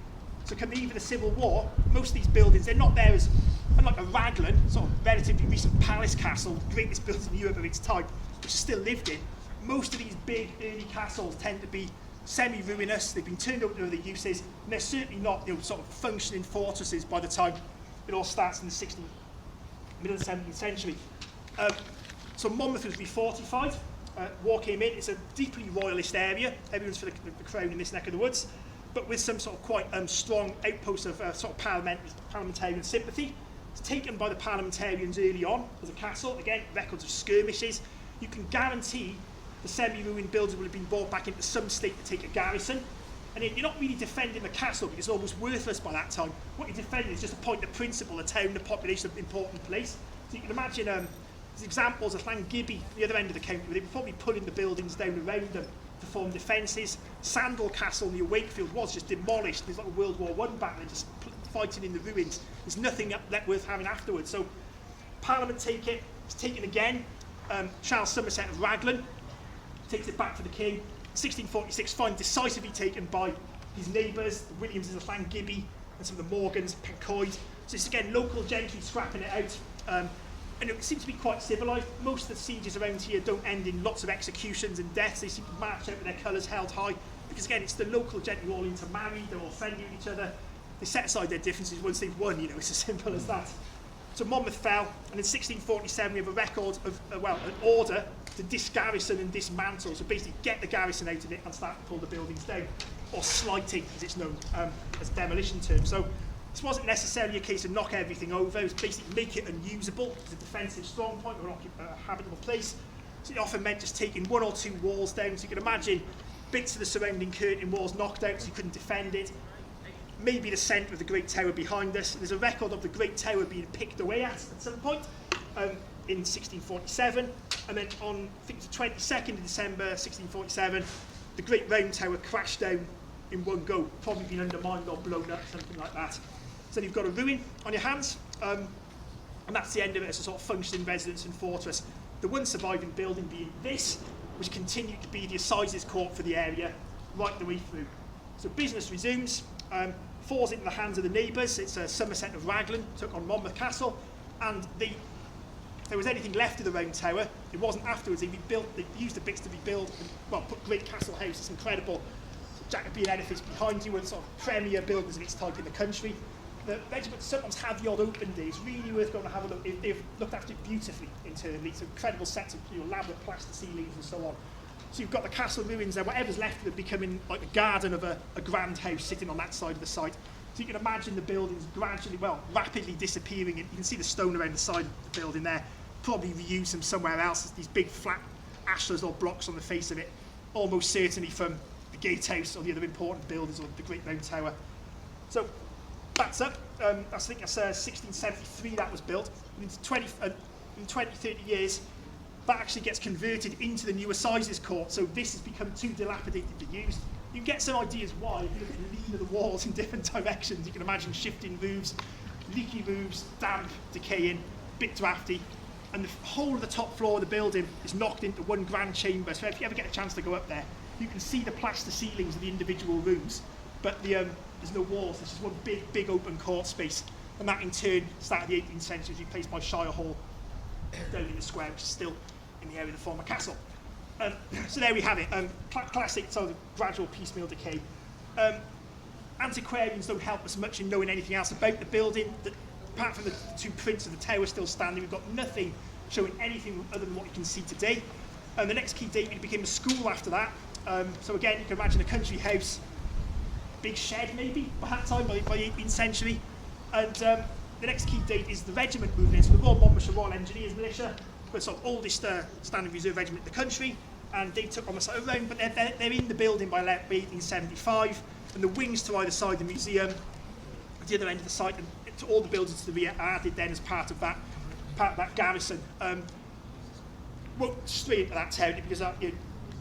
So come the eve of the Civil War, most of these buildings, they're not there as, unlike a Raglan, sort of relatively recent palace castle, the greatest building in Europe of its type, which is still lived in. Most of these big early castles tend to be semi-ruinous, they've been turned over to other uses, and they're certainly not sort of functioning fortresses by the time it all starts in the middle of the 17th century. So Monmouth was refortified, war came in, it's a deeply royalist area, everyone's for the crown in this neck of the woods, but with some sort of quite strong outposts of sort of parliamentarian sympathy. It's taken by the parliamentarians early on as a castle. Again, records of skirmishes. You can guarantee the semi-ruined buildings will have been brought back into some state to take a garrison. And you're not really defending the castle because it's almost worthless by that time. What you're defending is just a point of principle, a town, a population, an important place. So you can imagine There's examples of Llangibby, the other end of the county, where they were probably pulling the buildings down around them to form defences. Sandal Castle near Wakefield was just demolished. There's like a World War I battle, just fighting in the ruins. There's nothing worth having afterwards. So Parliament take it, it's taken again. Charles Somerset of Raglan takes it back to the king. 1646, finally decisively taken by his neighbours, the Williamses of Llangibby and some of the Morgans, Pencoed. So it's again local gentry scrapping it out. And it seems to be quite civilised. Most of the sieges around here don't end in lots of executions and deaths. They seem to march out with their colours held high. Because again, it's the local gentry all intermarried, they're all friendly with each other. They set aside their differences once they've won, you know, it's as simple as that. So Monmouth fell, and in 1647 we have a record of, an order to disgarrison and dismantle. So basically get the garrison out of it and start to pull the buildings down. Or slighting, as it's known, as a demolition term. So this wasn't necessarily a case of knock everything over, it was basically make it unusable as a defensive strong point or a habitable place. So it often meant just taking one or two walls down. So you can imagine bits of the surrounding curtain walls knocked out so you couldn't defend it. Maybe the centre of the Great Tower behind us. There's a record of the Great Tower being picked away at some point in 1647. And then on, I think it's the 22nd of December 1647, the Great Round Tower crashed down in one go, probably been undermined or blown up, something like that. So then you've got a ruin on your hands, and that's the end of it as a sort of functioning residence and fortress. The one surviving building being this, which continued to be the assizes court for the area right the way through. So business resumes, falls into the hands of the neighbours. It's Somerset of Raglan took on Monmouth Castle, and if there was anything left of the Round Tower, it wasn't afterwards. They used the bits to rebuild, and, put Great Castle House. It's incredible. Jacobean edifice behind you, one of the sort of premier buildings of its type in the country. The regiment sometimes have the odd open days, really worth going to have a look. They've looked after it beautifully internally. It's incredible sets of elaborate plaster ceilings and so on. So you've got the castle ruins there, whatever's left of it becoming like the garden of a grand house sitting on that side of the site. So you can imagine the buildings gradually, rapidly disappearing. You can see the stone around the side of the building there. Probably reuse them somewhere else. There's these big flat ashlars or blocks on the face of it, almost certainly from the gatehouse or the other important buildings or the Great Round Tower. So that's up. I think that's 1673 that was built. In 20, 30 years, that actually gets converted into the new Assizes Court. So this has become too dilapidated to use. You can get some ideas why. If you look at the lean of the walls in different directions, you can imagine shifting roofs, leaky roofs, damp, decaying, bit drafty. And the whole of the top floor of the building is knocked into one grand chamber. So if you ever get a chance to go up there, you can see the plaster ceilings of the individual rooms. But there's no walls, there's just one big open court space. And that in turn, started the 18th century, was replaced by Shire Hall down in the square, which is still in the area of the former castle. So there we have it, classic sort of gradual piecemeal decay. Antiquarians don't help us much in knowing anything else about the building. Apart from the two prints of the tower still standing, we've got nothing showing anything other than what you can see today. And the next key date, it became a school after that. So again, you can imagine a country house, big shed maybe, by that time, by the 18th century. And the next key date is the regiment moving in. So the Royal Monmouthshire Royal Engineers Militia, the sort of oldest standing reserve regiment in the country, and they took on the site around, but they're in the building by 1875, and the wings to either side of the museum, at the other end of the site, and to all the buildings to the rear are added then as part of that garrison. Won't stray into that territory because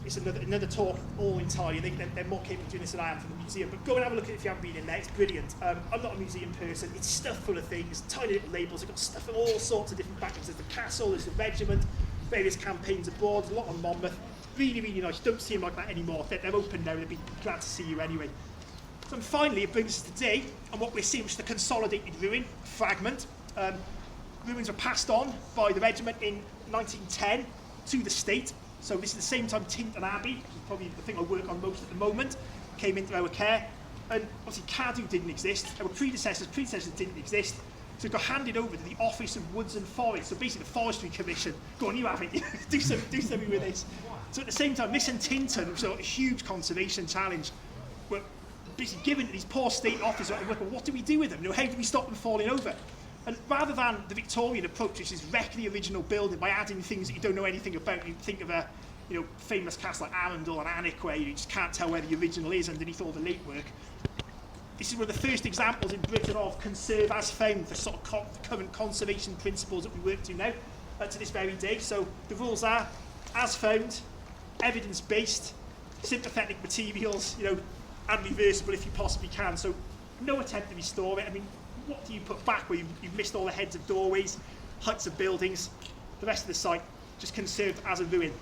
it's another talk all entirely. They're more capable of doing this than I am from the museum. But go and have a look at it if you haven't been in there. It's brilliant. I'm not a museum person. It's stuffed full of things, tiny little labels. They've got stuff in all sorts of different backgrounds. There's the castle, there's the regiment, various campaigns abroad, a lot on Monmouth. Really, really nice. You don't see them like that anymore. They're open now. They'd be glad to see you anyway. So finally, it brings us to today, and what we're seeing, which is the consolidated ruin fragment. Ruins were passed on by the regiment in 1910 to the state. So this is the same time Tintern Abbey, which is probably the thing I work on most at the moment, came into our care. And obviously Cadw didn't exist. Our predecessors didn't exist. So it got handed over to the Office of Woods and Forests, so basically the Forestry Commission. Go on, you have it. do something with this. So at the same time, this and Tintern, which was a huge conservation challenge, were basically given to these poor state officers. What do we do with them? How do we stop them falling over? And rather than the Victorian approach, which is wreck the original building by adding things that you don't know anything about, you think of a famous castle like Arundel and Alnwick, where you just can't tell where the original is underneath all the late work. This is one of the first examples in Britain of conserve as found, the sort of current conservation principles that we work to now. to this very day. So the rules are, as found, evidence-based, sympathetic materials, you know, and reversible if you possibly can. So no attempt to restore it. I mean, what do you put back where you've missed all the heads of doorways, heights of buildings, the rest of the site just conserved as a ruin.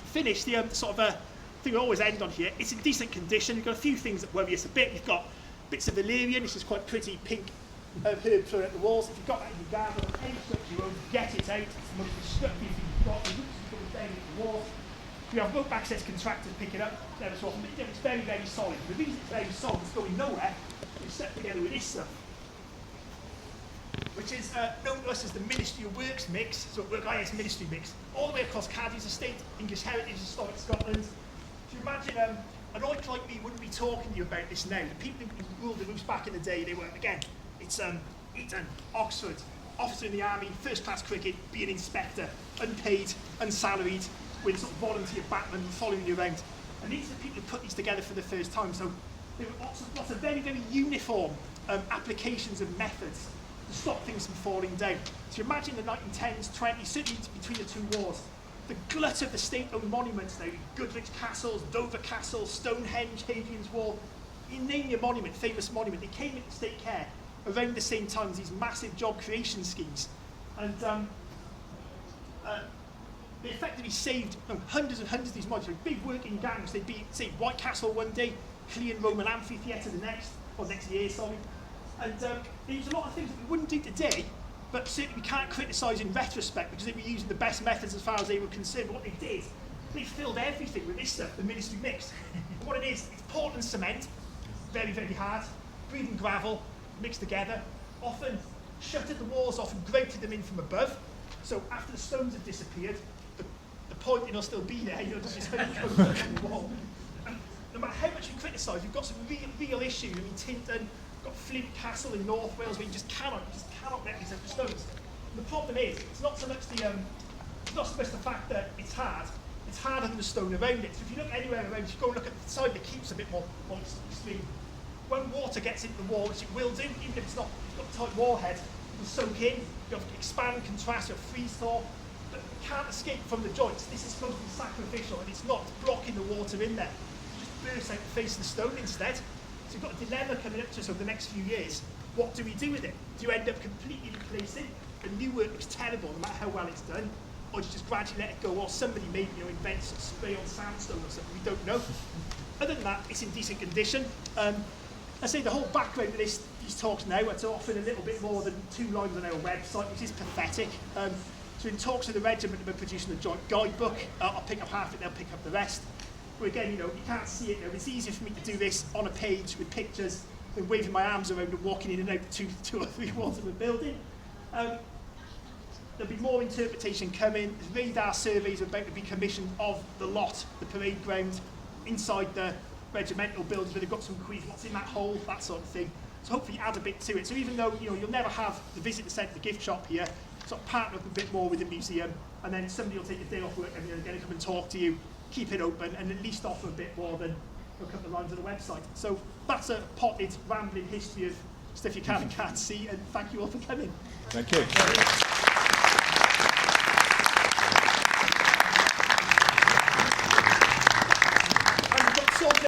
Finish, the sort of thing we always end on here, it's in decent condition. You've got a few things that worry us a bit. You've got bits of valerian, which is quite pretty pink herb thrown at the walls. If you've got that in your garden, any structure you own, get it out. It's the most destructive thing you've got. The roots are coming down into the walls. You have rope access contractors pick it up never so often, but it's very, very solid. The reason it's very solid, it's going nowhere, it's set together with this stuff, which is known to us as the Ministry of Works mix, so IS Ministry mix, all the way across Caddy's estate, English Heritage, Historic Scotland. So you imagine an oik like me wouldn't be talking to you about this now. The people who ruled the roofs back in the day, they were, again, it's Eton, Oxford, officer in the army, first class cricket, be an inspector, unpaid, unsalaried, with sort of volunteer batman following you around. And these are the people who put these together for the first time. So there were lots of very, very uniform applications and methods to stop things from falling down. So you imagine the 1910s, 20s, certainly between the two wars, the glut of the state-owned monuments now, Goodrich Castles, Dover Castle, Stonehenge, Hadrian's Wall, you name your monument, famous monument, they came into state care around the same time as these massive job creation schemes. And they effectively saved hundreds and hundreds of these monuments, big working gangs. They'd be, say, White Castle one day, Clean Roman Amphitheatre the next, or next year, sorry. And there's a lot of things that we wouldn't do today, but certainly we can't criticise in retrospect because they were using the best methods as far as they were concerned. But what they did, they filled everything with this stuff, the Ministry mix. What it is, it's Portland cement, very, very hard, breathing gravel, mixed together, often shuttered the walls off and grated them in from above. So after the stones have disappeared, the pointing will still be there, you know, just when you go back on the wall. And no matter how much you criticise, you've got some real issues. I mean, Tintern, you've got Flint Castle in North Wales where you just cannot represent the stones. And the problem is, it's not so much the fact that it's hard, it's harder than the stone around it. So if you look anywhere around, if you go and look at the side that keeps a bit more extreme, when water gets into the wall, which it will do, even if it's not, you've got a tight wall head, it will soak in, you have to expand, contrast, you have freeze thaw, but you can't escape from the joints. This is supposed to be sacrificial, and it's not blocking the water in there. It just bursts out the face of the stone instead. So you've got a dilemma coming up to us over the next few years. What do we do with it? Do you end up completely replacing it? The new work looks terrible, no matter how well it's done, or do you just gradually let it go, or somebody maybe invents a spray on sandstone or something, we don't know. Other than that, it's in decent condition. I say the whole background of these talks now are to offer a little bit more than 2 lines on our website, which is pathetic. So in talks with the regiment, we're producing a joint guidebook. I'll pick up half it, they'll pick up the rest. But again, you can't see it now. It's easier for me to do this on a page with pictures than waving my arms around and walking in and out two or three walls of a building. There'll be more interpretation coming. Radar surveys are about to be commissioned of the lot, the parade ground, inside the regimental buildings where they've got some quiz, what's in that hole, that sort of thing. So hopefully add a bit to it. So even though you'll never have the visitor centre gift shop here, sort of partner up a bit more with the museum, and then somebody will take a day off work and again come and talk to you, keep it open, and at least offer a bit more than a couple of lines on the website. So that's a potted, rambling history of stuff you can and can't see, and thank you all for coming. Thank you.